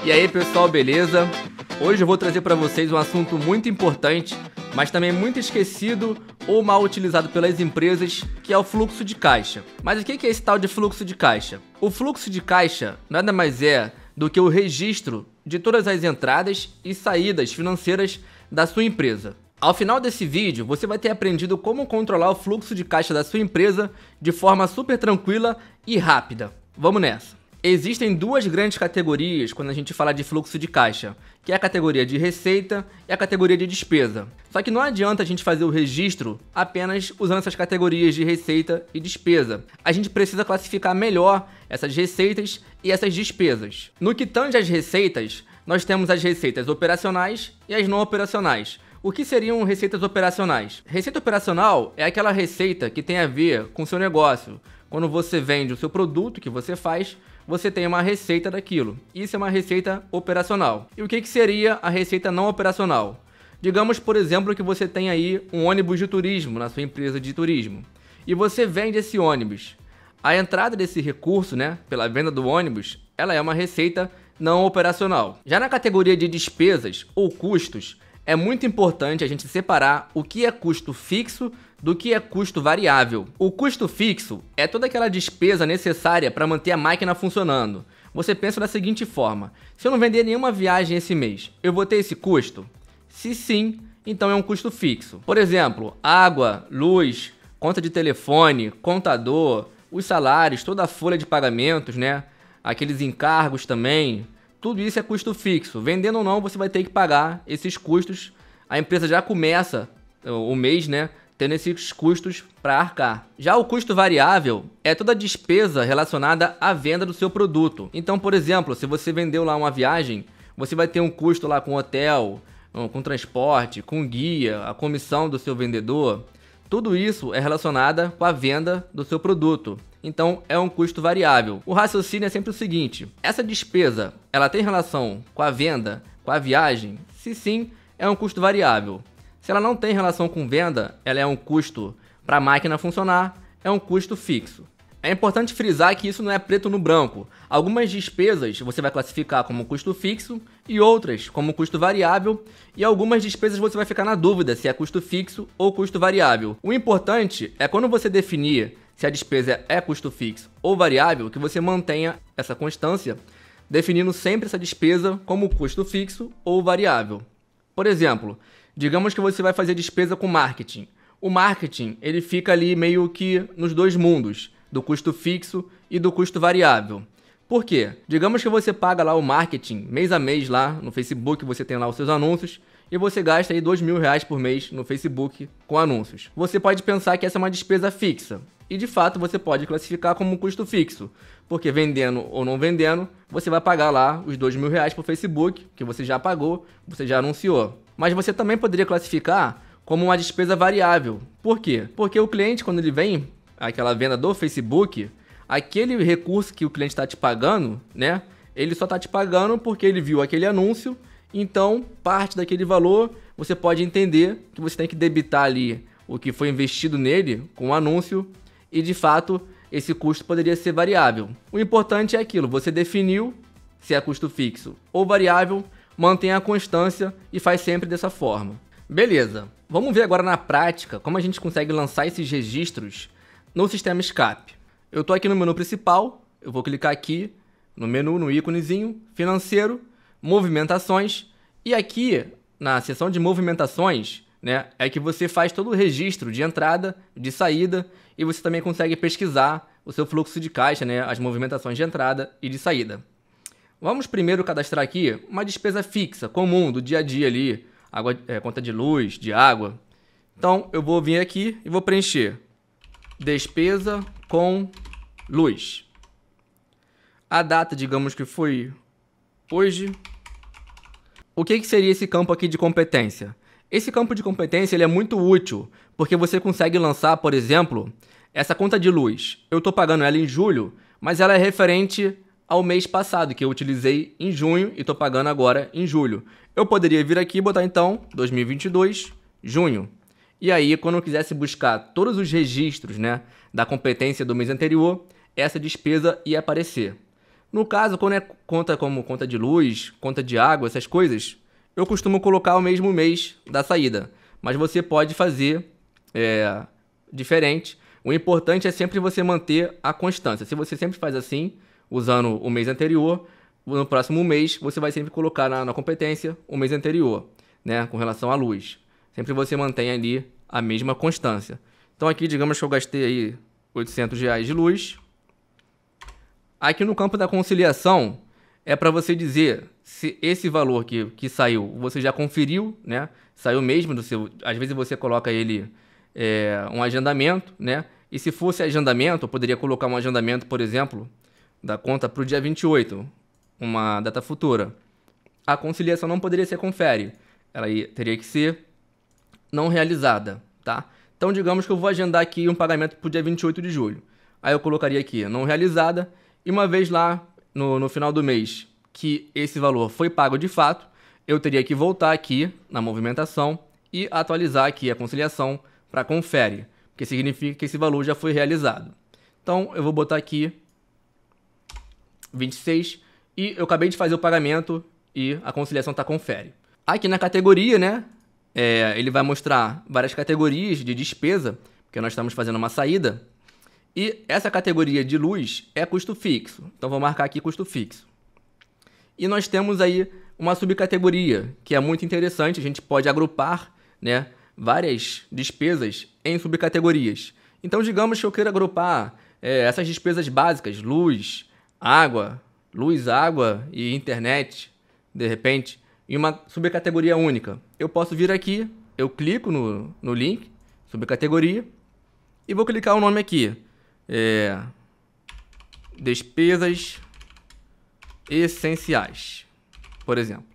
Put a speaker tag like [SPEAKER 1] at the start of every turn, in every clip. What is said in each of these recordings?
[SPEAKER 1] E aí pessoal, beleza? Hoje eu vou trazer para vocês um assunto muito importante, mas também muito esquecido ou mal utilizado pelas empresas, que é o fluxo de caixa. Mas o que é esse tal de fluxo de caixa? O fluxo de caixa nada mais é do que o registro de todas as entradas e saídas financeiras da sua empresa. Ao final desse vídeo, você vai ter aprendido como controlar o fluxo de caixa da sua empresa de forma super tranquila e rápida. Vamos nessa! Existem duas grandes categorias quando a gente fala de fluxo de caixa, que é a categoria de receita e a categoria de despesa. Só que não adianta a gente fazer o registro apenas usando essas categorias de receita e despesa. A gente precisa classificar melhor essas receitas e essas despesas. No que tange às receitas, nós temos as receitas operacionais e as não operacionais. O que seriam receitas operacionais? Receita operacional é aquela receita que tem a ver com o seu negócio. Quando você vende o seu produto que você faz, você tem uma receita daquilo. Isso é uma receita operacional. E o que seria a receita não operacional? Digamos, por exemplo, que você tem aí um ônibus de turismo na sua empresa de turismo. E você vende esse ônibus. A entrada desse recurso, pela venda do ônibus, ela é uma receita não operacional. Já na categoria de despesas ou custos, é muito importante a gente separar o que é custo fixo do que é custo variável. O custo fixo é toda aquela despesa necessária para manter a máquina funcionando. Você pensa da seguinte forma: se eu não vender nenhuma viagem esse mês, eu vou ter esse custo? Se sim, então é um custo fixo. Por exemplo, água, luz, conta de telefone, contador, os salários, toda a folha de pagamentos, aqueles encargos também. Tudo isso é custo fixo. Vendendo ou não, você vai ter que pagar esses custos. A empresa já começa o mês, tendo esses custos para arcar. Já o custo variável é toda a despesa relacionada à venda do seu produto. Então, por exemplo, se você vendeu lá uma viagem, você vai ter um custo lá com hotel, com transporte, com guia, a comissão do seu vendedor. Tudo isso é relacionado com a venda do seu produto. Então, é um custo variável. O raciocínio é sempre o seguinte: essa despesa, ela tem relação com a venda, com a viagem? Se sim, é um custo variável. Se ela não tem relação com venda, ela é um custo para a máquina funcionar, é um custo fixo. É importante frisar que isso não é preto no branco. Algumas despesas você vai classificar como custo fixo e outras como custo variável, e algumas despesas você vai ficar na dúvida se é custo fixo ou custo variável. O importante é quando você definir se a despesa é custo fixo ou variável, que você mantenha essa constância, definindo sempre essa despesa como custo fixo ou variável. Por exemplo, digamos que você vai fazer despesa com marketing. O marketing, ele fica ali meio que nos dois mundos, do custo fixo e do custo variável. Por quê? Digamos que você paga lá o marketing mês a mês lá no Facebook, você tem lá os seus anúncios e você gasta aí R$2.000 por mês no Facebook com anúncios. Você pode pensar que essa é uma despesa fixa e de fato você pode classificar como um custo fixo, porque vendendo ou não vendendo, você vai pagar lá os R$2.000 por Facebook, que você já pagou, você já anunciou. Mas você também poderia classificar como uma despesa variável. Por quê? Porque o cliente, quando ele vem aquela venda do Facebook, aquele recurso que o cliente está te pagando, ele só está te pagando porque ele viu aquele anúncio. Então, parte daquele valor, você pode entender que você tem que debitar ali o que foi investido nele com o anúncio e, de fato, esse custo poderia ser variável. O importante é aquilo: você definiu se é custo fixo ou variável, mantém a constância e faz sempre dessa forma. Beleza, vamos ver agora na prática como a gente consegue lançar esses registros no sistema SCAP. Eu estou aqui no menu principal, eu vou clicar aqui no menu, no íconezinho, financeiro, movimentações, e aqui na seção de movimentações, é que você faz todo o registro de entrada, de saída, e você também consegue pesquisar o seu fluxo de caixa, as movimentações de entrada e de saída. Vamos primeiro cadastrar aqui uma despesa fixa, comum, do dia a dia ali, conta de luz, de água. Então eu vou vir aqui e vou preencher despesa com luz. A data, digamos que foi hoje. O que seria esse campo aqui de competência? Esse campo de competência ele é muito útil, porque você consegue lançar, por exemplo, essa conta de luz. Eu estou pagando ela em julho, mas ela é referente ao mês passado, que eu utilizei em junho e estou pagando agora em julho. Eu poderia vir aqui e botar então 2022, junho. E aí, quando eu quisesse buscar todos os registros da competência do mês anterior, essa despesa ia aparecer. No caso, quando é conta como conta de luz, conta de água, essas coisas, eu costumo colocar o mesmo mês da saída. Mas você pode fazer diferente. O importante é sempre você manter a constância. Se você sempre faz assim, usando o mês anterior, no próximo mês você vai sempre colocar na competência o mês anterior, né, com relação à luz. Sempre você mantém ali a mesma constância. Então aqui, digamos que eu gastei aí R$800 de luz. Aqui no campo da conciliação é para você dizer se esse valor que saiu, você já conferiu, né? Saiu mesmo do seu... Às vezes você coloca ele um agendamento, né? E se fosse agendamento, eu poderia colocar um agendamento, por exemplo, da conta para o dia 28, uma data futura. A conciliação não poderia ser confere, ela teria que ser não realizada, tá? Então digamos que eu vou agendar aqui um pagamento para o dia 28 de julho. Aí eu colocaria aqui não realizada. E uma vez lá no final do mês que esse valor foi pago de fato, eu teria que voltar aqui na movimentação e atualizar aqui a conciliação para confere, porque significa que esse valor já foi realizado. Então eu vou botar aqui 26 e eu acabei de fazer o pagamento e a conciliação está confere. Aqui na categoria, né, ele vai mostrar várias categorias de despesa, porque nós estamos fazendo uma saída. E essa categoria de luz é custo fixo. Então vou marcar aqui custo fixo. E nós temos aí uma subcategoria que é muito interessante. A gente pode agrupar, né, várias despesas em subcategorias. Então digamos que eu queira agrupar essas despesas básicas, luz, água e internet, de repente, em uma subcategoria única. Eu posso vir aqui, eu clico no link, subcategoria, e vou clicar o nome aqui. Despesas essenciais, por exemplo.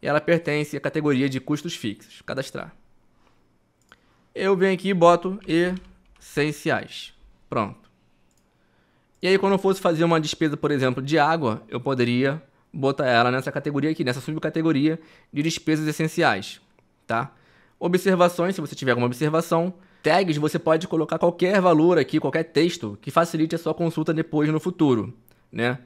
[SPEAKER 1] E ela pertence à categoria de custos fixos. Cadastrar. Eu venho aqui e boto essenciais. Pronto. E aí quando eu fosse fazer uma despesa, por exemplo, de água, eu poderia botar ela nessa categoria aqui, nessa subcategoria de despesas essenciais, tá? Observações, se você tiver alguma observação. Tags, você pode colocar qualquer valor aqui, qualquer texto que facilite a sua consulta depois no futuro, né?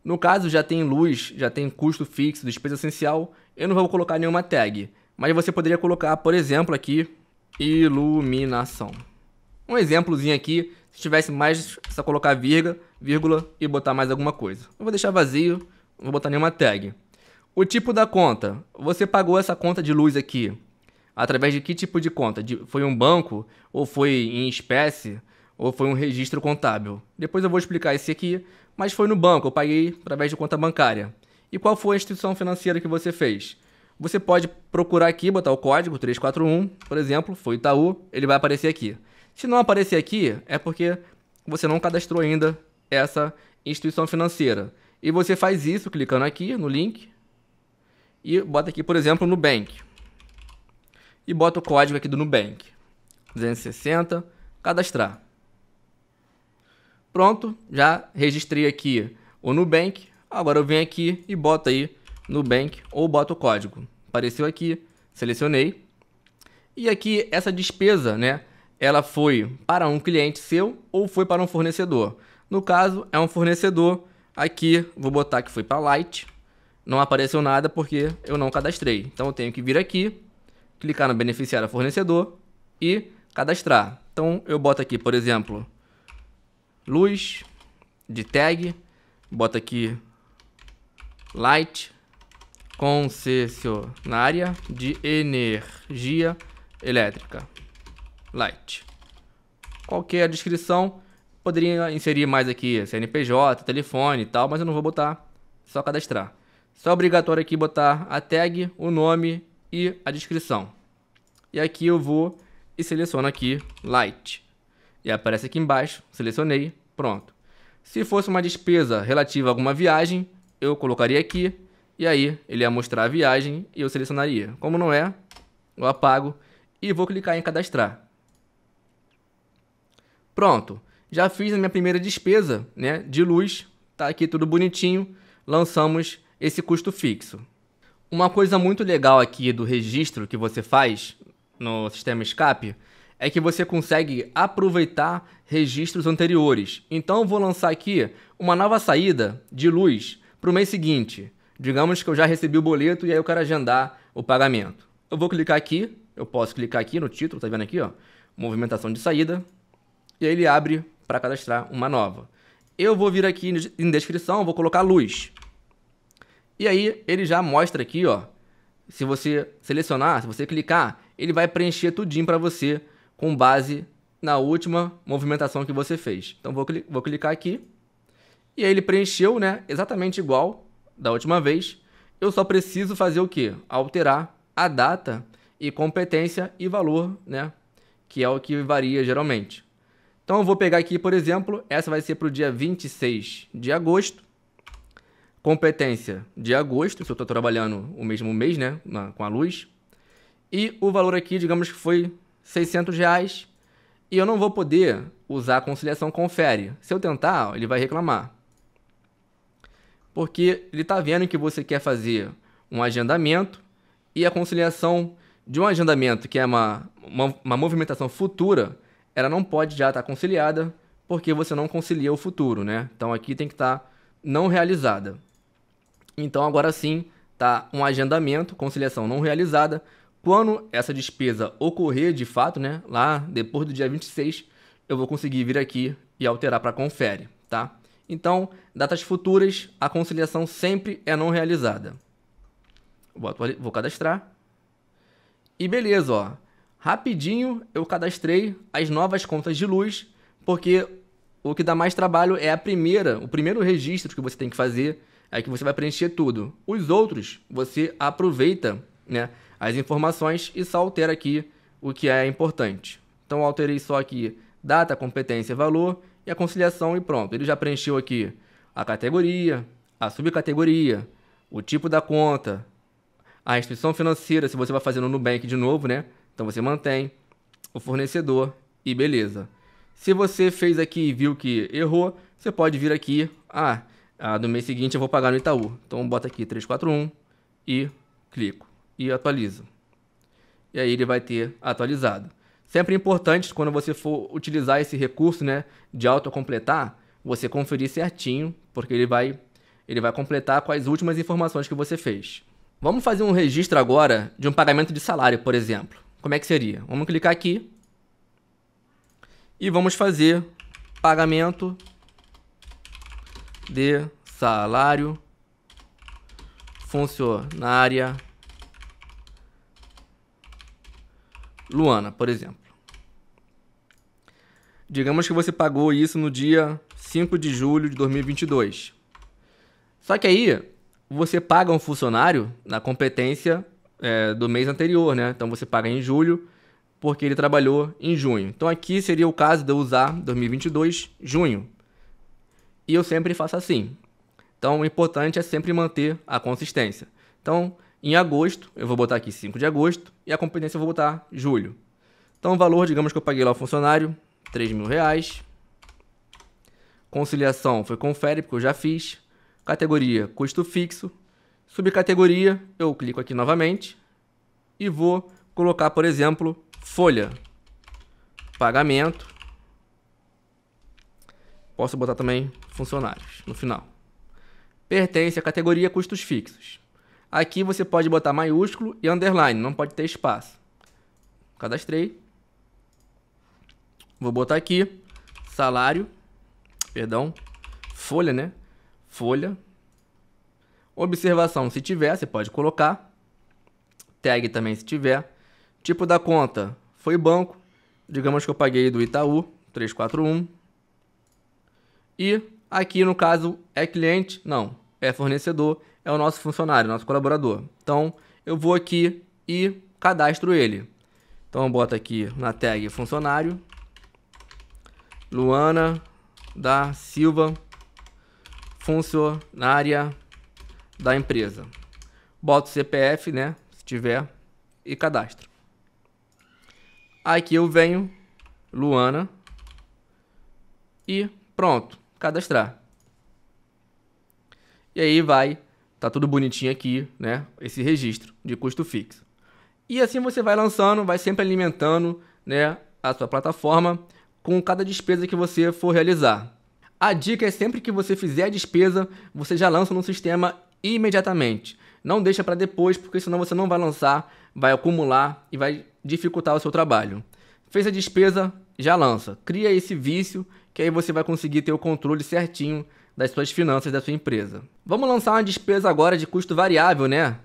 [SPEAKER 1] No caso, já tem luz, já tem custo fixo, despesa essencial, eu não vou colocar nenhuma tag. Mas você poderia colocar, por exemplo, aqui, iluminação. Um exemplozinho aqui, se tivesse mais, é só colocar vírgula e botar mais alguma coisa. Eu vou deixar vazio, não vou botar nenhuma tag. O tipo da conta, você pagou essa conta de luz aqui. Através de que tipo de conta? Foi um banco? Ou foi em espécie? Ou foi um registro contábil? Depois eu vou explicar esse aqui, mas foi no banco, eu paguei através de conta bancária. E qual foi a instituição financeira que você fez? Você pode procurar aqui, botar o código 341, por exemplo, foi Itaú, ele vai aparecer aqui. Se não aparecer aqui, é porque você não cadastrou ainda essa instituição financeira. E você faz isso clicando aqui no link e bota aqui, por exemplo, Nubank. E bota o código aqui do Nubank. 260, cadastrar. Pronto, já registrei aqui o Nubank. Agora eu venho aqui e boto aí Nubank ou boto o código. Apareceu aqui, selecionei. E aqui essa despesa, né, ela foi para um cliente seu ou foi para um fornecedor. No caso, é um fornecedor. Aqui vou botar que foi para Light. Não apareceu nada porque eu não cadastrei. Então eu tenho que vir aqui, clicar no beneficiário fornecedor e cadastrar. Então eu boto aqui, por exemplo, luz de tag, boto aqui Light, concessionária de energia elétrica, Light. Qualquer descrição, poderia inserir mais aqui CNPJ, telefone e tal, mas eu não vou botar, só cadastrar. Só é obrigatório aqui botar a tag, o nome e a descrição. E aqui eu vou e seleciono aqui Light. E aparece aqui embaixo, selecionei, pronto. Se fosse uma despesa relativa a alguma viagem, eu colocaria aqui, e aí ele ia mostrar a viagem e eu selecionaria. Como não é, eu apago e vou clicar em cadastrar. Pronto, já fiz a minha primeira despesa, né, de luz, tá aqui tudo bonitinho, lançamos esse custo fixo. Uma coisa muito legal aqui do registro que você faz no sistema escape é que você consegue aproveitar registros anteriores. Então eu vou lançar aqui uma nova saída de luz para o mês seguinte. Digamos que eu já recebi o boleto e aí eu quero agendar o pagamento. Eu vou clicar aqui, eu posso clicar aqui no título, tá vendo aqui, ó, movimentação de saída, e aí ele abre para cadastrar uma nova. Eu vou vir aqui em descrição, vou colocar luz. E aí ele já mostra aqui, ó, se você selecionar, se você clicar, ele vai preencher tudinho para você com base na última movimentação que você fez. Então vou clicar aqui e aí ele preencheu, né, exatamente igual da última vez. Eu só preciso fazer o quê? Alterar a data e competência e valor, né, que é o que varia geralmente. Então eu vou pegar aqui, por exemplo, essa vai ser para o dia 26 de agosto. Competência de agosto, se eu estou trabalhando o mesmo mês, né, com a luz. E o valor aqui, digamos que foi R$600. E eu não vou poder usar a conciliação confere. Se eu tentar, ele vai reclamar. Porque ele está vendo que você quer fazer um agendamento e a conciliação de um agendamento, que é uma movimentação futura, ela não pode já estar conciliada porque você não concilia o futuro, né? Então aqui tem que estar não realizada. Então agora sim está um agendamento, conciliação não realizada. Quando essa despesa ocorrer de fato, né, lá depois do dia 26, eu vou conseguir vir aqui e alterar para confere, tá? Então, datas futuras, a conciliação sempre é não realizada. Vou cadastrar. E beleza, ó. Rapidinho eu cadastrei as novas contas de luz, porque o que dá mais trabalho é o primeiro registro que você tem que fazer, é que você vai preencher tudo. Os outros, você aproveita, né, as informações e só altera aqui o que é importante. Então eu alterei só aqui data, competência, valor e a conciliação e pronto. Ele já preencheu aqui a categoria, a subcategoria, o tipo da conta, a instituição financeira, se você vai fazer no Nubank de novo, né? Então você mantém o fornecedor e beleza. Se você fez aqui e viu que errou, você pode vir aqui, do mês seguinte eu vou pagar no Itaú. Então bota aqui 341 e clico e atualizo. E aí ele vai ter atualizado. Sempre importante quando você for utilizar esse recurso, né, de autocompletar, você conferir certinho, porque ele vai completar com as últimas informações que você fez. Vamos fazer um registro agora de um pagamento de salário, por exemplo. Como é que seria? Vamos clicar aqui e vamos fazer pagamento de salário funcionária Luana, por exemplo. Digamos que você pagou isso no dia 5 de julho de 2022. Só que aí você paga um funcionário na competência do mês anterior, né? Então você paga em julho porque ele trabalhou em junho. Então aqui seria o caso de eu usar 2022, junho. E eu sempre faço assim. Então o importante é sempre manter a consistência. Então em agosto eu vou botar aqui 5 de agosto e a competência eu vou botar julho. Então o valor, digamos que eu paguei lá o funcionário, R$3.000. Conciliação foi confere, porque eu já fiz. Categoria, custo fixo. Subcategoria, eu clico aqui novamente. E vou colocar, por exemplo, folha. Pagamento. Posso botar também funcionários no final. Pertence à categoria custos fixos. Aqui você pode botar maiúsculo e underline, não pode ter espaço. Cadastrei. Vou botar aqui salário, folha, né? Folha. Observação, se tiver, você pode colocar. Tag também, se tiver. Tipo da conta, foi banco. Digamos que eu paguei do Itaú, 341. E aqui, no caso, é cliente? Não, é fornecedor, é o nosso funcionário, nosso colaborador. Então, eu vou aqui e cadastro ele. Então, eu boto aqui na tag funcionário. Luana da Silva, funcionária da empresa. Boto o CPF, né, se tiver, e cadastro. Aqui eu venho, Luana, e pronto, cadastrar. E aí tá tudo bonitinho aqui, né, esse registro de custo fixo. E assim você vai lançando, vai sempre alimentando, né, a sua plataforma com cada despesa que você for realizar. A dica é sempre que você fizer a despesa, você já lança no sistema imediatamente. Não deixa para depois, porque senão você não vai lançar, vai acumular e vai dificultar o seu trabalho. Fez a despesa, já lança. Cria esse vício, que aí você vai conseguir ter o controle certinho das suas finanças da sua empresa. Vamos lançar uma despesa agora de custo variável, né?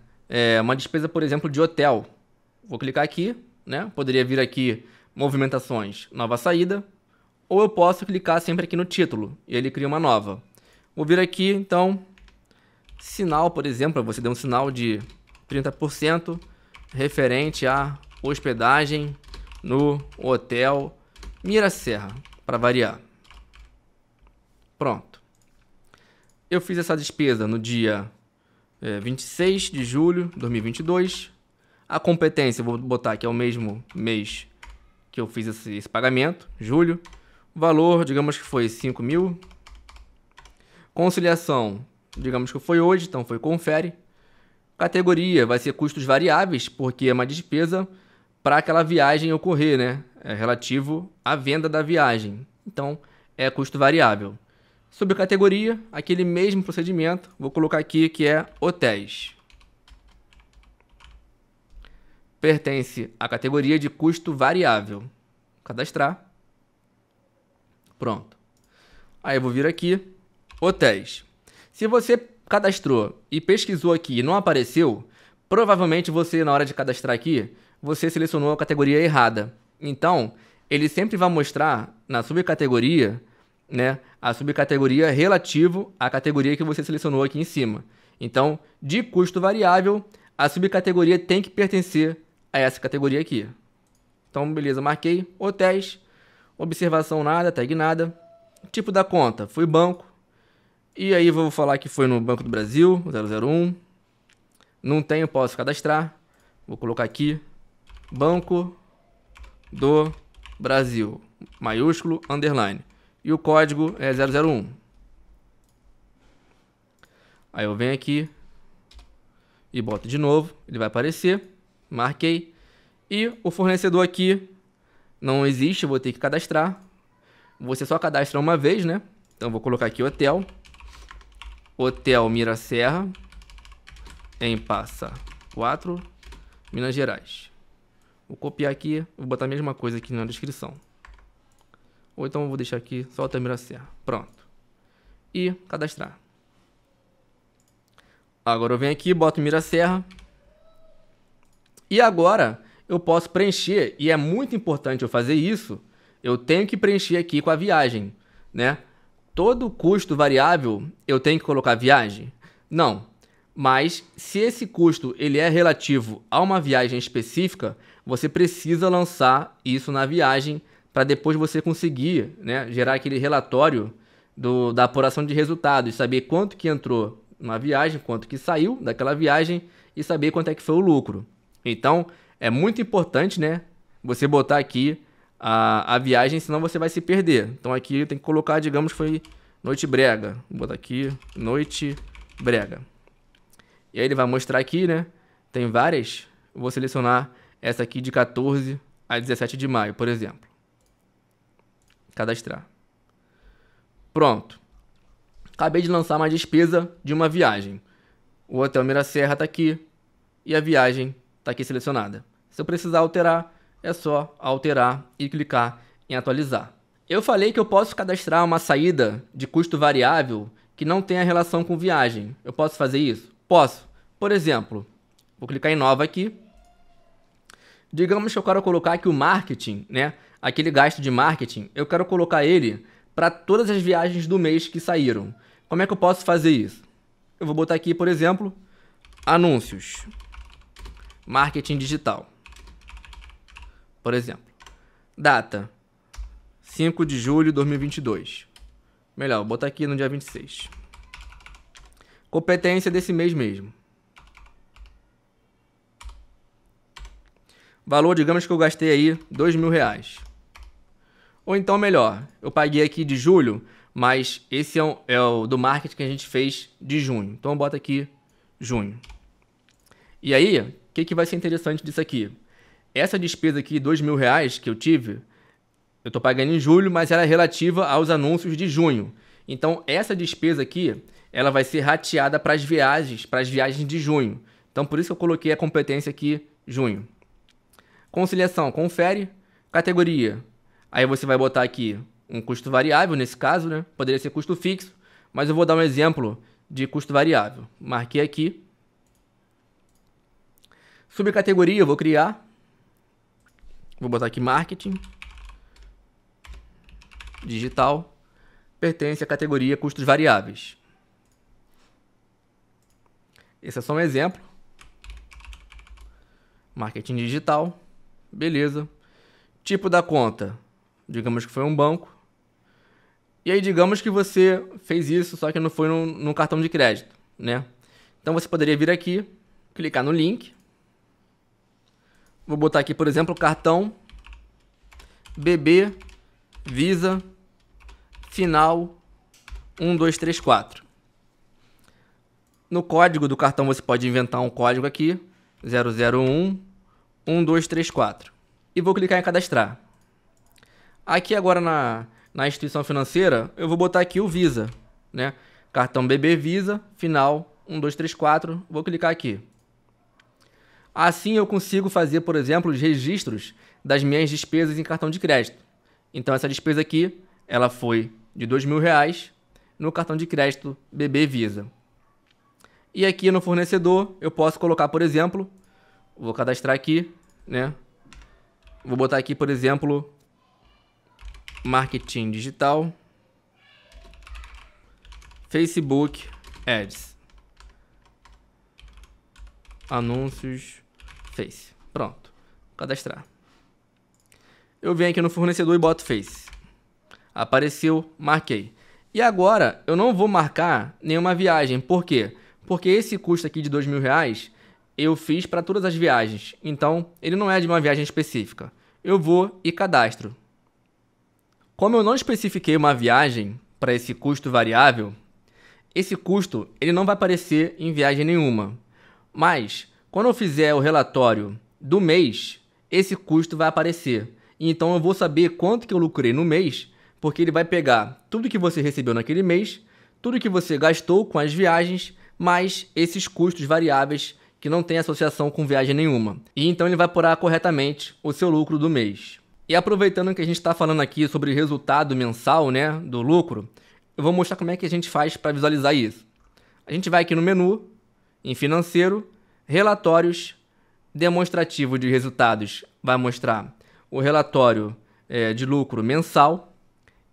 [SPEAKER 1] Uma despesa, por exemplo, de hotel. Vou clicar aqui, né? Poderia vir aqui, movimentações, nova saída. Ou eu posso clicar sempre aqui no título e ele cria uma nova. Vou vir aqui, então, sinal, por exemplo, você deu um sinal de 30% referente à hospedagem no Hotel Miraserra, para variar. Pronto. Eu fiz essa despesa no dia 26 de julho de 2022. A competência, eu vou botar que é o mesmo mês que eu fiz esse pagamento, julho. O valor, digamos que foi 5 mil. Conciliação, digamos que foi hoje, então foi confere. Categoria vai ser custos variáveis, porque é uma despesa para aquela viagem ocorrer, né? É relativo à venda da viagem. Então, é custo variável. Subcategoria, aquele mesmo procedimento. Vou colocar aqui que é hotéis. Pertence à categoria de custo variável. Cadastrar. Pronto. Aí eu vou vir aqui, hotéis. Se você cadastrou e pesquisou aqui e não apareceu, provavelmente você, na hora de cadastrar aqui, você selecionou a categoria errada. Então, ele sempre vai mostrar na subcategoria, né, a subcategoria relativo à categoria que você selecionou aqui em cima. Então, de custo variável, a subcategoria tem que pertencer a essa categoria aqui. Então, beleza, marquei hotéis, observação nada, tag nada. Tipo da conta, foi banco. E aí vou falar que foi no Banco do Brasil, 001. Não tenho, posso cadastrar. Vou colocar aqui, Banco do Brasil, maiúsculo, underline. E o código é 001. Aí eu venho aqui e boto de novo, ele vai aparecer. Marquei. E o fornecedor aqui não existe, eu vou ter que cadastrar. Você só cadastra uma vez, né? Então vou colocar aqui hotel. Hotel Miraserra, em Passa 4, Minas Gerais. Vou copiar aqui, vou botar a mesma coisa aqui na descrição. Ou então eu vou deixar aqui só Hotel Miraserra. Pronto. E cadastrar. Agora eu venho aqui, boto Miraserra. E agora eu posso preencher, e é muito importante eu fazer isso, eu tenho que preencher aqui com a viagem, né? Todo custo variável eu tenho que colocar viagem? Não. Mas se esse custo ele é relativo a uma viagem específica, você precisa lançar isso na viagem para depois você conseguir, né, gerar aquele relatório da apuração de resultados, saber quanto que entrou na viagem, quanto que saiu daquela viagem e saber quanto é que foi o lucro. Então, é muito importante, né, você botar aqui a viagem, senão você vai se perder. Então aqui tem que colocar, digamos que foi Noite Brega. Vou botar aqui, Noite Brega. E aí ele vai mostrar aqui, né, tem várias. Eu vou selecionar essa aqui de 14 a 17 de maio, por exemplo. Cadastrar. Pronto. Acabei de lançar uma despesa de uma viagem. O Hotel Miraserra está aqui e a viagem está aqui selecionada. Se eu precisar alterar, é só alterar e clicar em atualizar. Eu falei que eu posso cadastrar uma saída de custo variável que não tenha relação com viagem. Eu posso fazer isso? Posso. Por exemplo, vou clicar em nova aqui. Digamos que eu quero colocar aqui o marketing, né? Aquele gasto de marketing, eu quero colocar ele para todas as viagens do mês que saíram. Como é que eu posso fazer isso? Eu vou botar aqui, por exemplo, anúncios. Marketing digital. Por exemplo, data 5 de julho de 2022. Melhor, vou botar aqui no dia 26. Competência desse mês mesmo. Valor, digamos que eu gastei aí R$2.000. Ou então, melhor, eu paguei aqui de julho, mas esse é o do marketing que a gente fez de junho. Então eu boto aqui junho. E aí, o que vai ser interessante disso aqui? Essa despesa aqui, R$2.000 que eu tive, eu estou pagando em julho, mas ela é relativa aos anúncios de junho. Então, essa despesa aqui, ela vai ser rateada para as viagens de junho. Então, por isso que eu coloquei a competência aqui, junho. Conciliação, confere. Categoria, aí você vai botar aqui um custo variável, nesse caso, né? Poderia ser custo fixo, mas eu vou dar um exemplo de custo variável. Marquei aqui. Subcategoria, eu vou criar. Vou botar aqui marketing. Digital. Pertence à categoria custos variáveis. Esse é só um exemplo. Marketing digital. Beleza. Tipo da conta. Digamos que foi um banco. E aí digamos que você fez isso, só que não foi no cartão de crédito, né? Então você poderia vir aqui, clicar no link. Vou botar aqui, por exemplo, cartão BB Visa final 1234. No código do cartão você pode inventar um código aqui, 001 1234. E vou clicar em cadastrar. Aqui agora na instituição financeira, eu vou botar aqui o Visa, né? Cartão BB Visa, final 1234, vou clicar aqui. Assim eu consigo fazer, por exemplo, os registros das minhas despesas em cartão de crédito. Então essa despesa aqui, ela foi de R$2.000 no cartão de crédito BB Visa. E aqui no fornecedor, eu posso colocar, por exemplo, vou cadastrar aqui, né? Vou botar aqui, por exemplo, marketing digital, Facebook Ads, anúncios, Face. Pronto, cadastrar. Eu venho aqui no fornecedor e boto Face. Apareceu, marquei. E agora eu não vou marcar nenhuma viagem. Por quê? Porque esse custo aqui de R$2.000 eu fiz para todas as viagens. Então ele não é de uma viagem específica. Eu vou e cadastro. Como eu não especifiquei uma viagem para esse custo variável, esse custo ele não vai aparecer em viagem nenhuma. Mas, quando eu fizer o relatório do mês, esse custo vai aparecer. Então eu vou saber quanto que eu lucrei no mês, porque ele vai pegar tudo que você recebeu naquele mês, tudo que você gastou com as viagens, mais esses custos variáveis que não tem associação com viagem nenhuma. E então ele vai apurar corretamente o seu lucro do mês. E aproveitando que a gente está falando aqui sobre resultado mensal, né, do lucro, eu vou mostrar como é que a gente faz para visualizar isso. A gente vai aqui no menu, em financeiro, relatórios, demonstrativo de resultados, vai mostrar o relatório de lucro mensal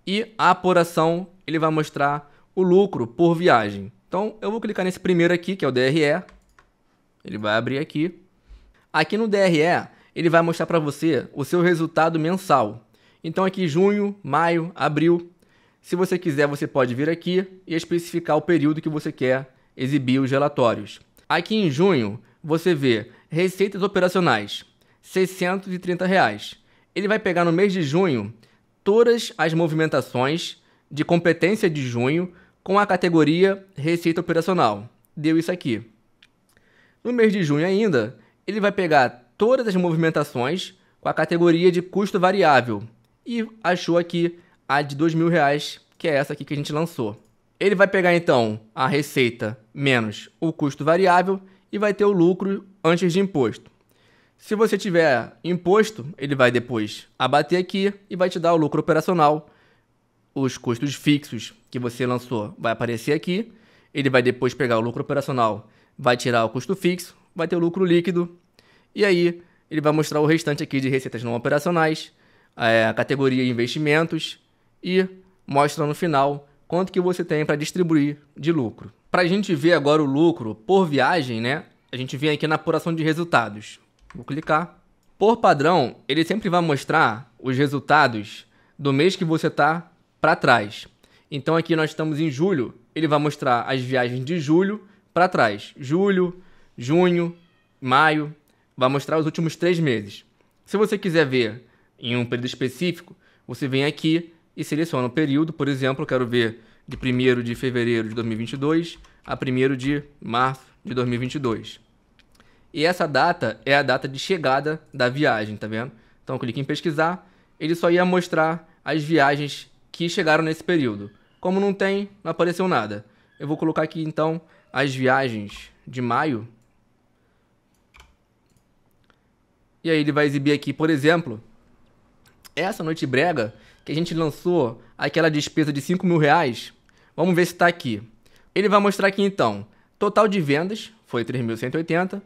[SPEAKER 1] e a apuração, ele vai mostrar o lucro por viagem. Então eu vou clicar nesse primeiro aqui, que é o DRE, ele vai abrir aqui. Aqui no DRE, ele vai mostrar para você o seu resultado mensal. Então aqui junho, maio, abril. Se você quiser, você pode vir aqui e especificar o período que você quer exibir os relatórios. Aqui em junho, você vê receitas operacionais, R$630. Ele vai pegar no mês de junho todas as movimentações de competência de junho com a categoria receita operacional. Deu isso aqui. No mês de junho ainda, ele vai pegar todas as movimentações com a categoria de custo variável e achou aqui a de R$2.000, que é essa aqui que a gente lançou. Ele vai pegar então a receita menos o custo variável e vai ter o lucro antes de imposto. Se você tiver imposto, ele vai depois abater aqui e vai te dar o lucro operacional. Os custos fixos que você lançou vai aparecer aqui. Ele vai depois pegar o lucro operacional, vai tirar o custo fixo, vai ter o lucro líquido. E aí ele vai mostrar o restante aqui de receitas não operacionais, a categoria investimentos e mostra no final quanto que você tem para distribuir de lucro. Para a gente ver agora o lucro por viagem, né? A gente vem aqui na apuração de resultados. Vou clicar. Por padrão, ele sempre vai mostrar os resultados do mês que você está para trás. Então aqui nós estamos em julho, ele vai mostrar as viagens de julho para trás. Julho, junho, maio, vai mostrar os últimos 3 meses. Se você quiser ver em um período específico, você vem aqui e seleciona o período. Por exemplo, eu quero ver de 1º de fevereiro de 2022 a 1º de março de 2022. E essa data é a data de chegada da viagem, tá vendo? Então, clique em pesquisar ele só ia mostrar as viagens que chegaram nesse período. Como não tem, não apareceu nada. Eu vou colocar aqui então as viagens de maio. E aí ele vai exibir aqui, por exemplo, essa Noite Brega, que a gente lançou aquela despesa de R$5.000. Vamos ver se está aqui. Ele vai mostrar aqui então, total de vendas foi 3.180.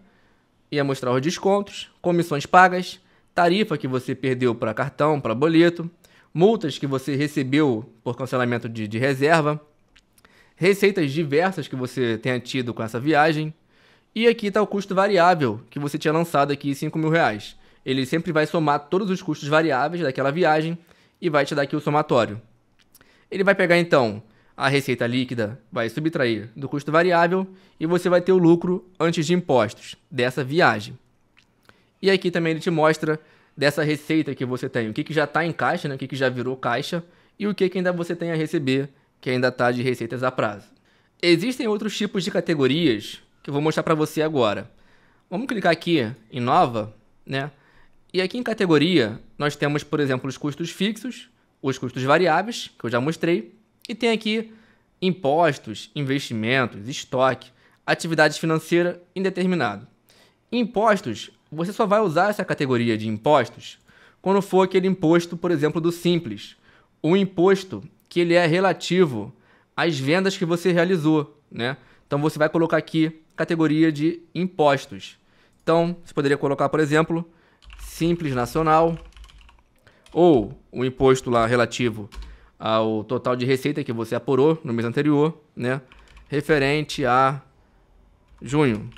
[SPEAKER 1] Ia mostrar os descontos, comissões pagas, tarifa que você perdeu para cartão, para boleto, multas que você recebeu por cancelamento de reserva, receitas diversas que você tenha tido com essa viagem. E aqui está o custo variável que você tinha lançado aqui, R$5.000. Ele sempre vai somar todos os custos variáveis daquela viagem e vai te dar aqui o somatório. Ele vai pegar então a receita líquida, vai subtrair do custo variável e você vai ter o lucro antes de impostos dessa viagem. E aqui também ele te mostra dessa receita que você tem, o que já está em caixa, né? O que já virou caixa e o que ainda você tem a receber, que ainda está de receitas a prazo. Existem outros tipos de categorias que eu vou mostrar para você agora. Vamos clicar aqui em nova, né? E aqui em categoria nós temos, por exemplo, os custos fixos, os custos variáveis, que eu já mostrei, e tem aqui impostos, investimentos, estoque, atividades financeiras indeterminado. Impostos, você só vai usar essa categoria de impostos quando for aquele imposto, por exemplo, do Simples. O imposto que ele é relativo às vendas que você realizou, né? Então você vai colocar aqui categoria de impostos. Então você poderia colocar, por exemplo, Simples Nacional, ou o imposto lá relativo ao total de receita que você apurou no mês anterior, né? Referente a junho.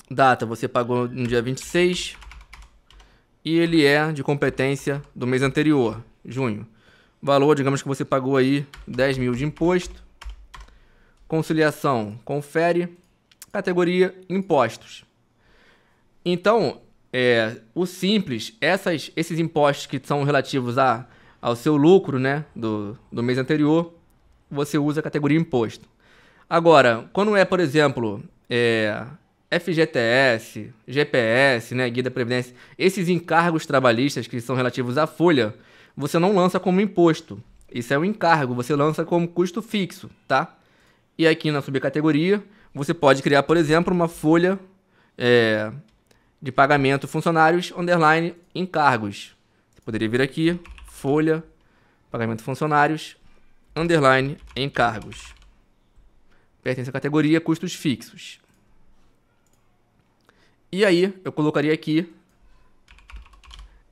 [SPEAKER 1] Data, você pagou no dia 26 e ele é de competência do mês anterior, junho. Valor, digamos que você pagou aí 10.000 de imposto. Conciliação, confere. Categoria, impostos. Então, o Simples, esses impostos que são relativos ao seu lucro, né, do mês anterior, você usa a categoria imposto. Agora, quando é, por exemplo, FGTS, GPS, né, Guia da Previdência, esses encargos trabalhistas que são relativos à folha, você não lança como imposto. Isso é um encargo, você lança como custo fixo, tá? E aqui na subcategoria, você pode criar, por exemplo, uma folha de pagamento funcionários, underline, encargos. Você poderia vir aqui, folha, pagamento funcionários, underline, encargos. Pertence à categoria custos fixos. E aí, eu colocaria aqui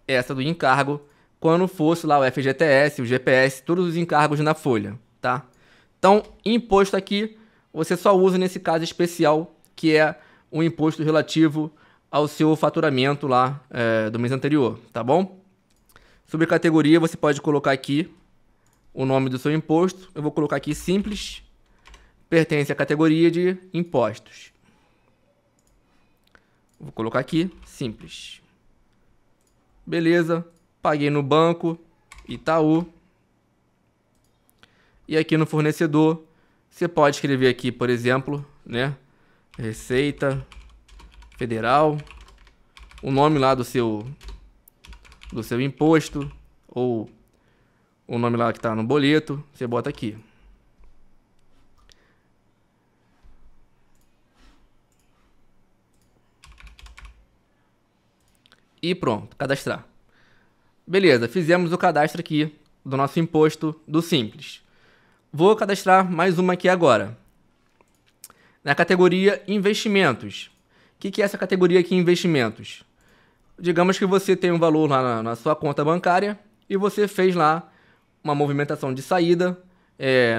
[SPEAKER 1] essa do encargo, quando fosse lá o FGTS, o GPS, todos os encargos na folha, tá? Então, imposto aqui, você só usa nesse caso especial, que é o imposto relativo ao seu faturamento lá do mês anterior, tá bom? Sobre categoria, você pode colocar aqui o nome do seu imposto. Eu vou colocar aqui Simples, pertence à categoria de impostos. Vou colocar aqui Simples. Beleza, paguei no banco, Itaú. E aqui no fornecedor, você pode escrever aqui, por exemplo, né, Receita Federal, o nome lá do seu imposto, ou o nome lá que está no boleto, você bota aqui. E pronto, cadastrar. Beleza, fizemos o cadastro aqui do nosso imposto do Simples. Vou cadastrar mais uma aqui agora. Na categoria Investimentos. O que é essa categoria aqui, Investimentos? Digamos que você tem um valor lá na sua conta bancária e você fez lá uma movimentação de saída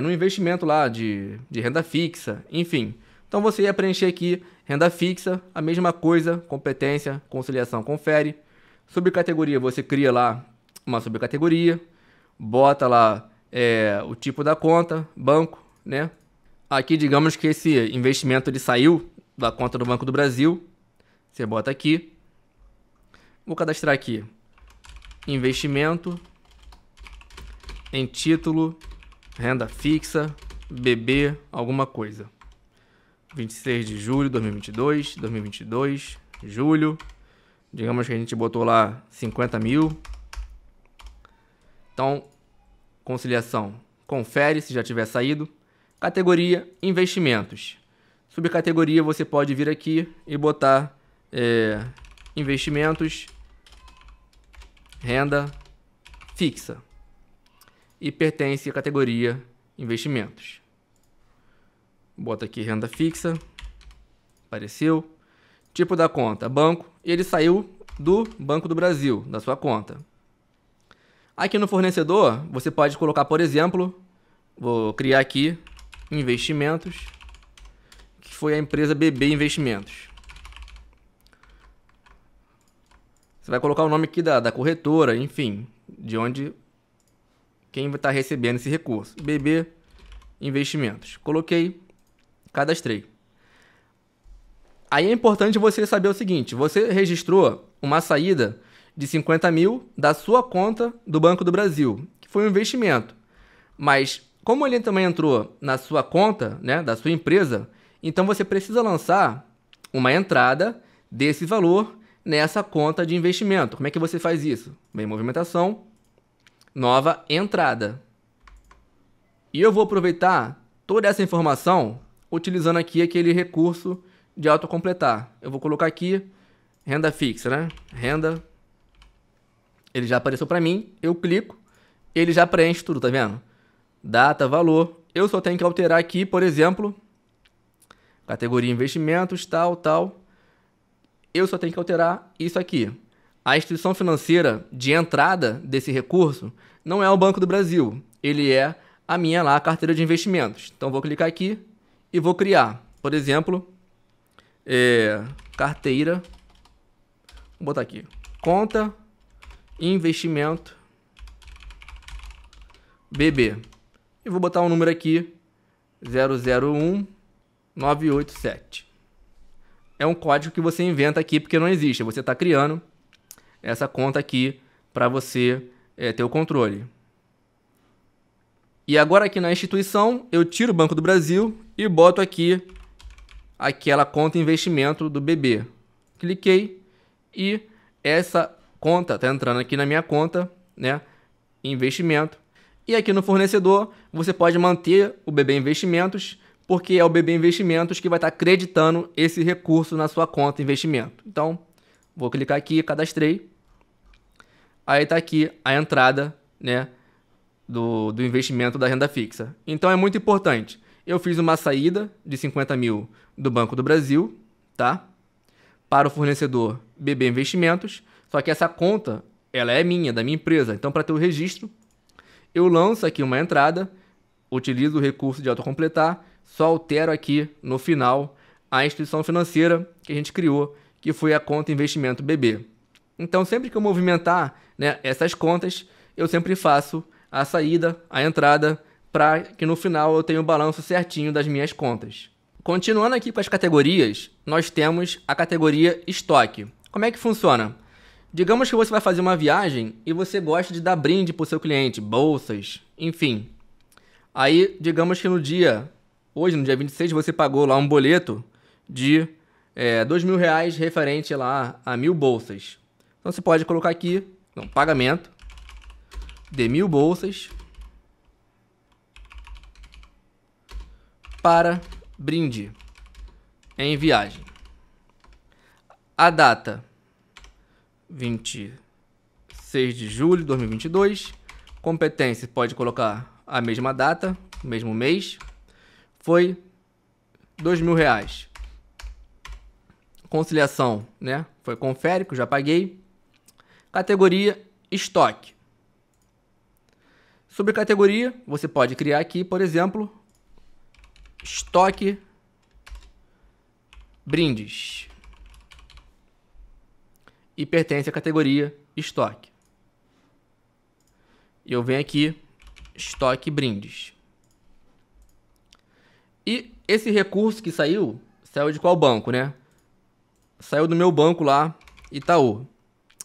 [SPEAKER 1] no investimento lá de renda fixa, enfim. Então você ia preencher aqui renda fixa, a mesma coisa, competência, conciliação, confere. Subcategoria, você cria lá uma subcategoria, bota lá o tipo da conta, banco, né? Aqui digamos que esse investimento ele saiu da conta do Banco do Brasil, você bota aqui. Vou cadastrar aqui investimento em título, renda fixa, BB, alguma coisa. 26 de julho de 2022, julho, Digamos que a gente botou lá 50 mil. Então, conciliação, confere se já tiver saído. Categoria, investimentos. Subcategoria, você pode vir aqui e botar investimentos, renda fixa. E pertence à categoria investimentos. Bota aqui renda fixa. Apareceu. Tipo da conta, banco. E ele saiu do Banco do Brasil, da sua conta. Aqui no fornecedor, você pode colocar, por exemplo, vou criar aqui investimentos, que foi a empresa BB Investimentos. Você vai colocar o nome aqui da corretora, enfim, de onde quem vai estar recebendo esse recurso. BB Investimentos. Coloquei, cadastrei. Aí é importante você saber o seguinte, você registrou uma saída de 50 mil da sua conta do Banco do Brasil, que foi um investimento. Mas como ele também entrou na sua conta, né, da sua empresa, então você precisa lançar uma entrada desse valor nessa conta de investimento. Como é que você faz isso? Bem, movimentação, nova entrada. E eu vou aproveitar toda essa informação utilizando aqui aquele recurso de autocompletar. Eu vou colocar aqui renda fixa, né? Renda. Ele já apareceu para mim, eu clico, ele já preenche tudo, tá vendo? Data, valor. Eu só tenho que alterar aqui, por exemplo, categoria investimentos, tal. Eu só tenho que alterar isso aqui. A instituição financeira de entrada desse recurso não é o Banco do Brasil. Ele é a minha lá, carteira de investimentos. Então, vou clicar aqui e vou criar, por exemplo, carteira. Vou botar aqui, conta investimento BB. E vou botar um número aqui, 001987. É um código que você inventa aqui porque não existe. Você está criando essa conta aqui para você ter o controle. E agora aqui na instituição, eu tiro o Banco do Brasil e boto aqui aquela conta investimento do BB. Cliquei e essa conta está entrando aqui na minha conta, né? Investimento. E aqui no fornecedor, você pode manter o BB Investimentos, porque é o BB Investimentos que vai estar acreditando esse recurso na sua conta investimento. Então, vou clicar aqui, cadastrei. Aí está aqui a entrada, né, do investimento da renda fixa. Então, é muito importante. Eu fiz uma saída de 50 mil do Banco do Brasil, tá? Para o fornecedor BB Investimentos. Só que essa conta, ela é minha, da minha empresa. Então, para ter o registro, eu lanço aqui uma entrada, utilizo o recurso de autocompletar, só altero aqui no final a instituição financeira que a gente criou, que foi a conta investimento BB. Então, sempre que eu movimentar, né, essas contas, eu sempre faço a saída, a entrada, para que no final eu tenha o balanço certinho das minhas contas. Continuando aqui com as categorias, nós temos a categoria estoque. Como é que funciona? Digamos que você vai fazer uma viagem e você gosta de dar brinde para o seu cliente, bolsas, enfim. Aí, digamos que hoje, no dia 26, você pagou lá um boleto de R$2.000 referente lá a 1.000 bolsas. Então, você pode colocar aqui, pagamento de 1.000 bolsas para brinde em viagem. A data 26 de julho de 2022. Competência, pode colocar a mesma data, mesmo mês. Foi R$2.000. Conciliação, né? Foi confere, que eu já paguei. Categoria estoque. Subcategoria, você pode criar aqui, por exemplo, estoque brindes. E pertence à categoria estoque. E eu venho aqui, estoque brindes. E esse recurso que saiu de qual banco, né? Saiu do meu banco lá, Itaú.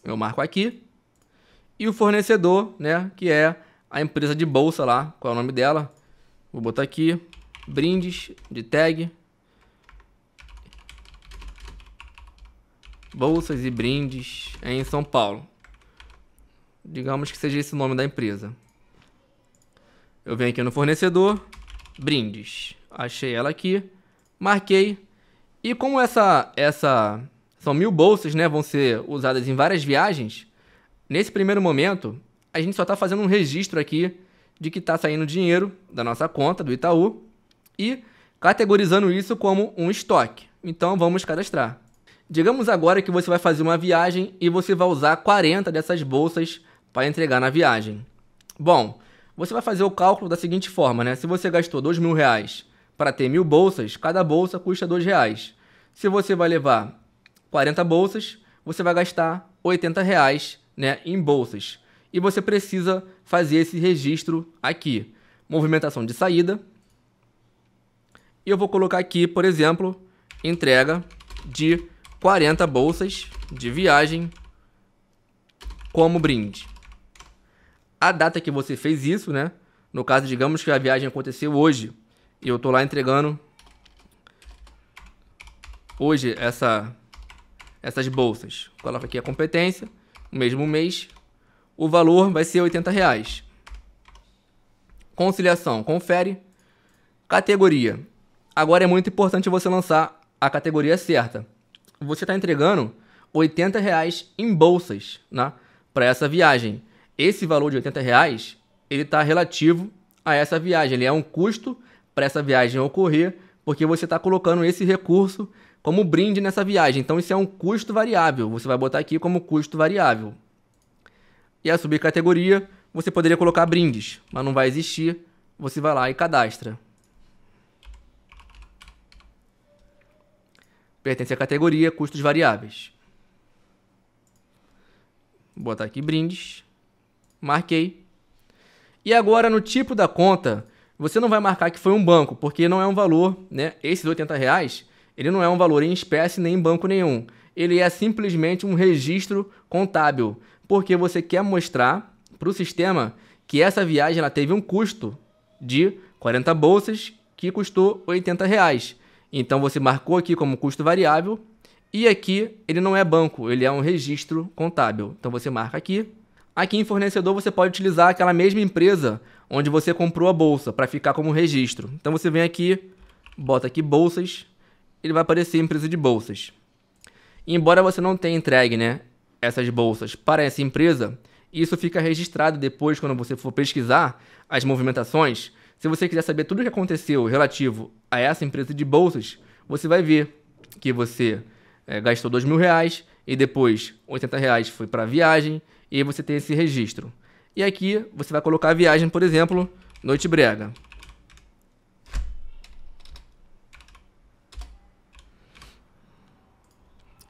[SPEAKER 1] Eu marco aqui. E o fornecedor, né? Que é a empresa de bolsa lá. Qual é o nome dela? Vou botar aqui, brindes, de tag. Bolsas e brindes em São Paulo. Digamos que seja esse o nome da empresa. Eu venho aqui no fornecedor, brindes. Achei ela aqui, marquei. E como são 1000 bolsas, né, vão ser usadas em várias viagens, nesse primeiro momento, a gente só está fazendo um registro aqui de que está saindo dinheiro da nossa conta, do Itaú, e categorizando isso como um estoque. Então vamos cadastrar. Digamos agora que você vai fazer uma viagem e você vai usar 40 dessas bolsas para entregar na viagem. Bom, você vai fazer o cálculo da seguinte forma, né? Se você gastou R$2.000 para ter 1000 bolsas, cada bolsa custa R$2. Se você vai levar 40 bolsas, você vai gastar R$80, né, em bolsas. E você precisa fazer esse registro aqui. Movimentação de saída. E eu vou colocar aqui, por exemplo, entrega de 40 bolsas de viagem como brinde. A data que você fez isso, né? No caso, digamos que a viagem aconteceu hoje e eu tô lá entregando hoje essas bolsas. Coloca aqui a competência, o mesmo mês, o valor vai ser R$80. Conciliação, confere. Categoria. Agora é muito importante você lançar a categoria certa. Você está entregando R$80 em bolsas, né, para essa viagem. Esse valor de R$80, ele está relativo a essa viagem. Ele é um custo para essa viagem ocorrer, porque você está colocando esse recurso como brinde nessa viagem. Então isso é um custo variável. Você vai botar aqui como custo variável. E a subcategoria, você poderia colocar brindes, mas não vai existir. Você vai lá e cadastra. Pertence à categoria custos variáveis. Vou botar aqui brindes. Marquei. E agora no tipo da conta, você não vai marcar que foi um banco, porque não é um valor, né? Esses R$80, ele não é um valor em espécie nem em banco nenhum. Ele é simplesmente um registro contábil, porque você quer mostrar para o sistema que essa viagem ela teve um custo de 40 bolsas que custou R$80. Então você marcou aqui como custo variável e aqui ele não é banco, ele é um registro contábil. Então você marca aqui. Aqui em fornecedor você pode utilizar aquela mesma empresa onde você comprou a bolsa para ficar como registro. Então você vem aqui, bota aqui bolsas, ele vai aparecer empresa de bolsas. E embora você não tenha entregue, né, essas bolsas para essa empresa, isso fica registrado depois quando você for pesquisar as movimentações. Se você quiser saber tudo o que aconteceu relativo a essa empresa de bolsas, você vai ver que você gastou R$2.000 e depois R$80 foi para a viagem e aí você tem esse registro. E aqui você vai colocar a viagem, por exemplo, Noite Brega.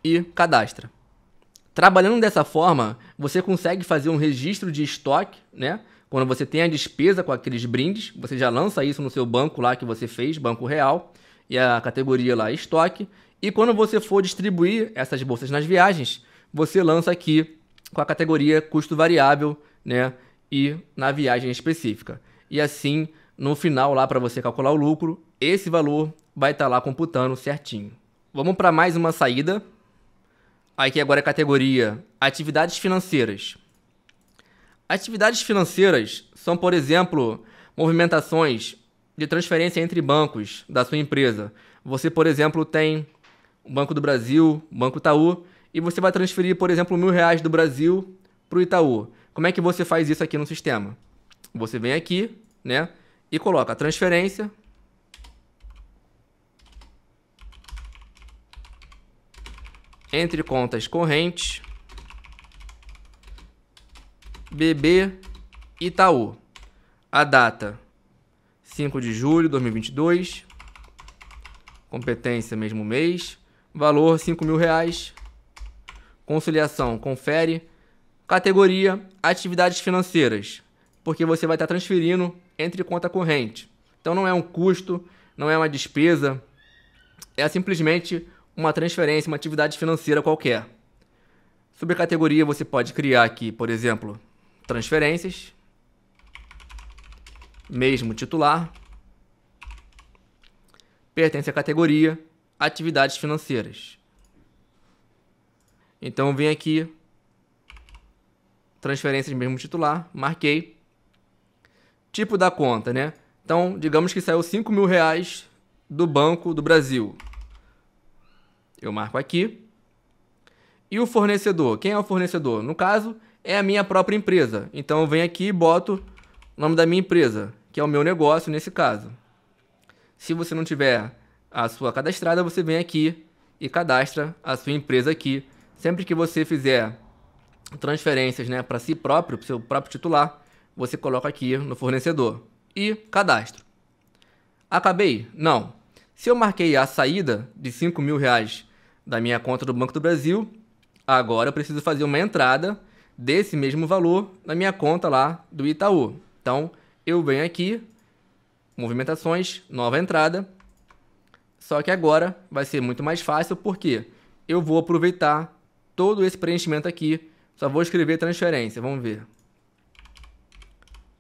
[SPEAKER 1] E cadastra. Trabalhando dessa forma, você consegue fazer um registro de estoque, né? Quando você tem a despesa com aqueles brindes, você já lança isso no seu banco lá que você fez, Banco Real, e a categoria lá é estoque. E quando você for distribuir essas bolsas nas viagens, você lança aqui com a categoria custo variável, né? E na viagem específica. E assim, no final lá para você calcular o lucro, esse valor vai estar lá computando certinho. Vamos para mais uma saída. Aqui agora é a categoria atividades financeiras. Atividades financeiras são, por exemplo, movimentações de transferência entre bancos da sua empresa. Você, por exemplo, tem o Banco do Brasil, o Banco Itaú, e você vai transferir, por exemplo, R$1.000 do Brasil para o Itaú. Como é que você faz isso aqui no sistema? Você vem aqui, né, e coloca a transferência. Entre contas correntes, BB Itaú. A data 5 de julho de 2022. Competência mesmo mês. Valor R$5.000. Conciliação, confere. Categoria atividades financeiras, porque você vai estar transferindo entre conta corrente. Então não é um custo, não é uma despesa, é simplesmente uma transferência, uma atividade financeira qualquer. Sobre a categoria você pode criar aqui, por exemplo, transferências, mesmo titular, pertence à categoria atividades financeiras. Então eu venho aqui, transferências mesmo titular, marquei. Tipo da conta, né? Então, digamos que saiu R$5.000 do Banco do Brasil. Eu marco aqui. E o fornecedor? Quem é o fornecedor? No caso, é a minha própria empresa. Então eu venho aqui e boto o nome da minha empresa, que é o meu negócio nesse caso. Se você não tiver a sua cadastrada, você vem aqui e cadastra a sua empresa aqui. Sempre que você fizer transferências, né, para si próprio, para o seu próprio titular, você coloca aqui no fornecedor e cadastro. Acabei? Não. Se eu marquei a saída de R$5.000 da minha conta do Banco do Brasil, agora eu preciso fazer uma entrada desse mesmo valor na minha conta lá do Itaú. Então, eu venho aqui, movimentações, nova entrada. Só que agora vai ser muito mais fácil porque eu vou aproveitar todo esse preenchimento aqui. Só vou escrever transferência, vamos ver.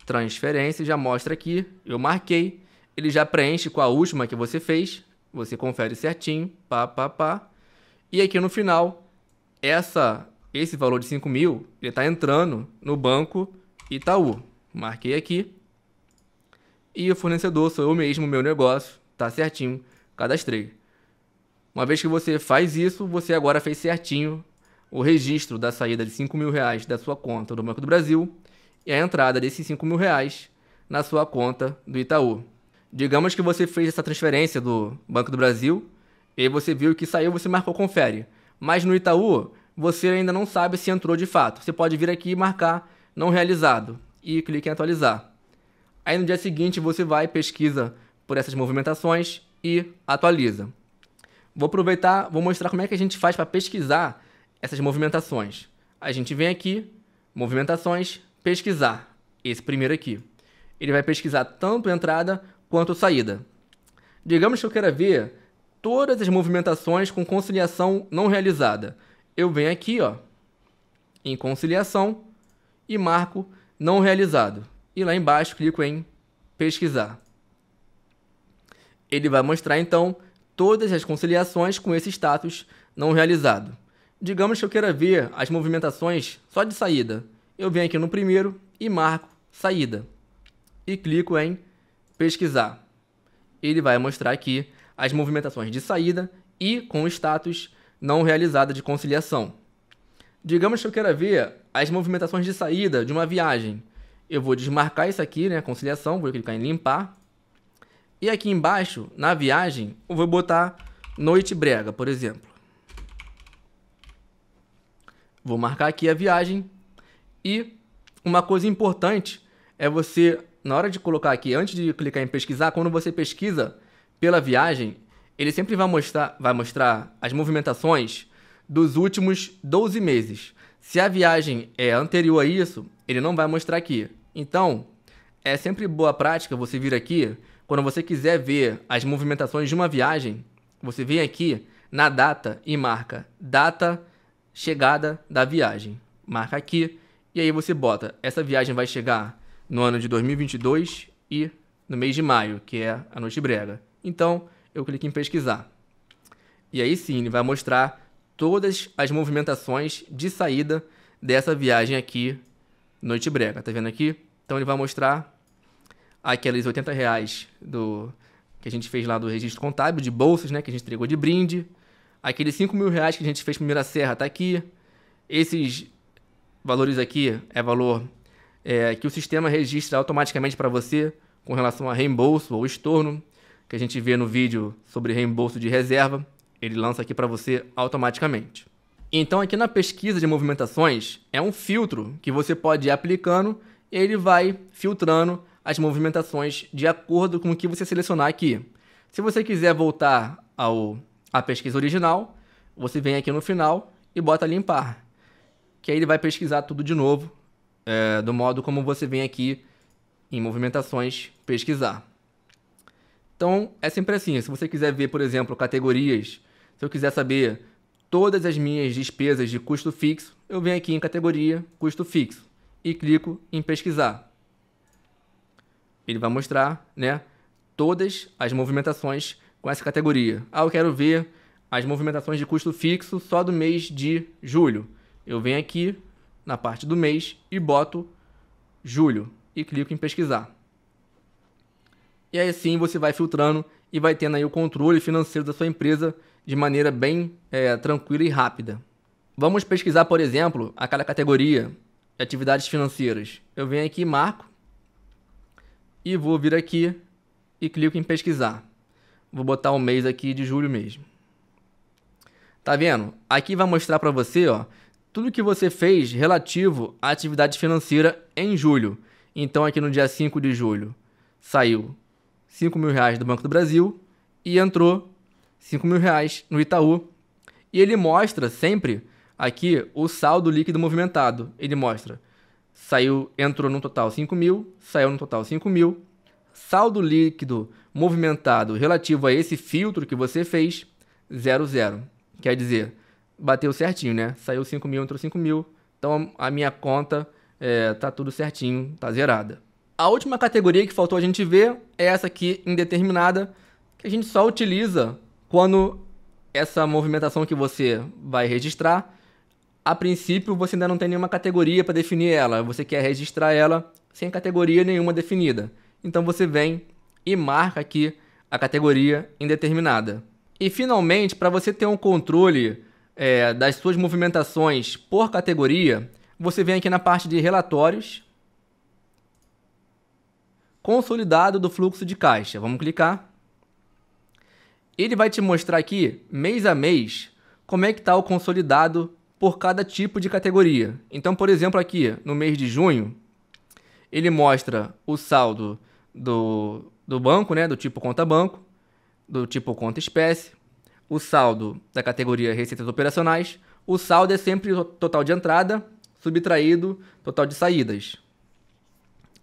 [SPEAKER 1] Transferência, já mostra aqui, eu marquei. Ele já preenche com a última que você fez. Você confere certinho, pá. E aqui no final, esse valor de 5.000, ele está entrando no Banco Itaú. Marquei aqui. E o fornecedor sou eu mesmo, meu negócio, tá certinho, cadastrei. Uma vez que você faz isso, você agora fez certinho o registro da saída de R$5.000 da sua conta do Banco do Brasil e a entrada desses R$5.000 na sua conta do Itaú. Digamos que você fez essa transferência do Banco do Brasil e aí você viu que saiu, você marcou confere. Mas no Itaú, você ainda não sabe se entrou de fato. Você pode vir aqui e marcar não realizado e clique em atualizar. Aí no dia seguinte você vai, pesquisa por essas movimentações e atualiza. Vou aproveitar, vou mostrar como é que a gente faz para pesquisar essas movimentações. A gente vem aqui, movimentações, pesquisar. Esse primeiro aqui. Ele vai pesquisar tanto entrada quanto saída. Digamos que eu queira ver todas as movimentações com conciliação não realizada. Eu venho aqui, ó, em conciliação e marco não realizado. E lá embaixo clico em pesquisar. Ele vai mostrar então todas as conciliações com esse status não realizado. Digamos que eu queira ver as movimentações só de saída. Eu venho aqui no primeiro e marco saída. E clico em pesquisar. Ele vai mostrar aqui as movimentações de saída e com o status não realizada de conciliação. Digamos que eu queira ver as movimentações de saída de uma viagem. Eu vou desmarcar isso aqui, né, conciliação, vou clicar em limpar. E aqui embaixo, na viagem, eu vou botar noite brega, por exemplo. Vou marcar aqui a viagem. E uma coisa importante é você, na hora de colocar aqui, antes de clicar em pesquisar, quando você pesquisa pela viagem, ele sempre vai mostrar as movimentações dos últimos 12 meses. Se a viagem é anterior a isso, ele não vai mostrar aqui. Então, é sempre boa prática você vir aqui, quando você quiser ver as movimentações de uma viagem, você vem aqui na data e marca data chegada da viagem. Marca aqui e aí você bota, essa viagem vai chegar no ano de 2022 e no mês de maio, que é a noite brega. Então, eu clico em pesquisar. E aí sim, ele vai mostrar todas as movimentações de saída dessa viagem aqui, noite brega. Tá vendo aqui? Então ele vai mostrar aqueles R$80 que a gente fez lá do registro contábil, de bolsas, né, que a gente entregou de brinde. Aqueles R$5.000 que a gente fez primeira serra tá aqui. Esses valores aqui é valor que o sistema registra automaticamente para você com relação a reembolso ou estorno, que a gente vê no vídeo sobre reembolso de reserva. Ele lança aqui para você automaticamente. Então aqui na pesquisa de movimentações é um filtro que você pode ir aplicando e ele vai filtrando as movimentações de acordo com o que você selecionar aqui. Se você quiser voltar à pesquisa original, você vem aqui no final e bota limpar, que aí ele vai pesquisar tudo de novo, do modo como você vem aqui em movimentações pesquisar. Então é sempre assim, se você quiser ver, por exemplo, categorias, se eu quiser saber todas as minhas despesas de custo fixo, eu venho aqui em categoria custo fixo e clico em pesquisar. Ele vai mostrar, né, todas as movimentações com essa categoria. Eu quero ver as movimentações de custo fixo só do mês de julho. Eu venho aqui na parte do mês e boto julho e clico em pesquisar. E aí sim você vai filtrando e vai tendo aí o controle financeiro da sua empresa de maneira bem tranquila e rápida. Vamos pesquisar, por exemplo, aquela categoria de atividades financeiras. Eu venho aqui, marco e vou vir aqui e clico em pesquisar. Vou botar o mês aqui de julho mesmo. Tá vendo? Aqui vai mostrar para você, ó, tudo que você fez relativo à atividade financeira em julho. Então aqui no dia 5 de julho saiu R$5.000 do Banco do Brasil e entrou R$5.000 no Itaú. E ele mostra sempre aqui o saldo líquido movimentado. Ele mostra, entrou no total 5.000, saiu no total 5.000. Saldo líquido movimentado relativo a esse filtro que você fez, 0,0. Quer dizer, bateu certinho, né? Saiu 5.000, entrou 5.000. Então a minha conta tá tudo certinho, tá zerada. A última categoria que faltou a gente ver é essa aqui, indeterminada, que a gente só utiliza quando essa movimentação que você vai registrar, a princípio você ainda não tem nenhuma categoria para definir ela, você quer registrar ela sem categoria nenhuma definida. Então você vem e marca aqui a categoria indeterminada. E finalmente, para você ter um controle das suas movimentações por categoria, você vem aqui na parte de relatórios, consolidado do fluxo de caixa. Vamos clicar. Ele vai te mostrar aqui, mês a mês, como é que está o consolidado por cada tipo de categoria. Então, por exemplo, aqui no mês de junho, ele mostra o saldo do banco, né, do tipo conta banco, do tipo conta espécie, o saldo da categoria receitas operacionais. O saldo é sempre o total de entrada, subtraído total de saídas.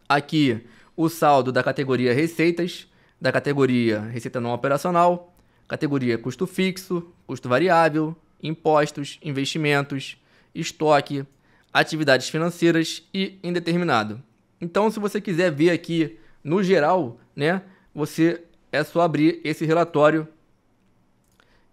[SPEAKER 1] Aqui o saldo da categoria receitas, da categoria receita não operacional, categoria custo fixo, custo variável, impostos, investimentos, estoque, atividades financeiras e indeterminado. Então, se você quiser ver aqui no geral, né, é só abrir esse relatório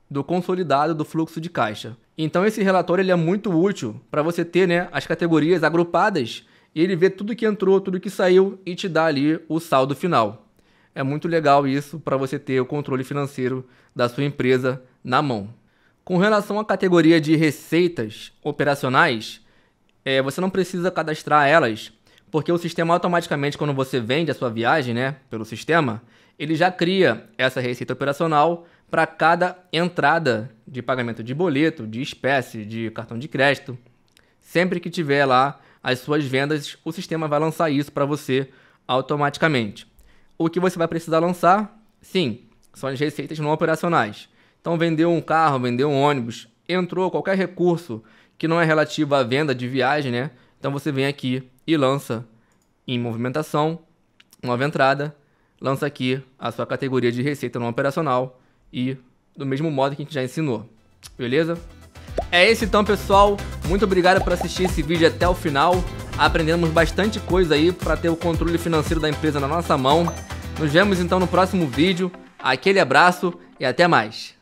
[SPEAKER 1] do consolidado do fluxo de caixa. Então esse relatório ele é muito útil para você ter, né, as categorias agrupadas e ele vê tudo que entrou, tudo que saiu e te dá ali o saldo final. É muito legal isso para você ter o controle financeiro da sua empresa na mão. Com relação à categoria de receitas operacionais, você não precisa cadastrar elas, porque o sistema automaticamente, quando você vende a sua viagem, né, pelo sistema, ele já cria essa receita operacional para cada entrada de pagamento de boleto, de espécie, de cartão de crédito. Sempre que tiver lá as suas vendas, o sistema vai lançar isso para você automaticamente. O que você vai precisar lançar, sim, são as receitas não operacionais. Então, vendeu um carro, vendeu um ônibus, entrou qualquer recurso que não é relativo à venda de viagem, né? Então, você vem aqui e lança em movimentação, nova entrada, lança aqui a sua categoria de receita não operacional e do mesmo modo que a gente já ensinou. Beleza? É isso então, pessoal. Muito obrigado por assistir esse vídeo até o final. Aprendemos bastante coisa aí para ter o controle financeiro da empresa na nossa mão. Nos vemos então no próximo vídeo. Aquele abraço e até mais.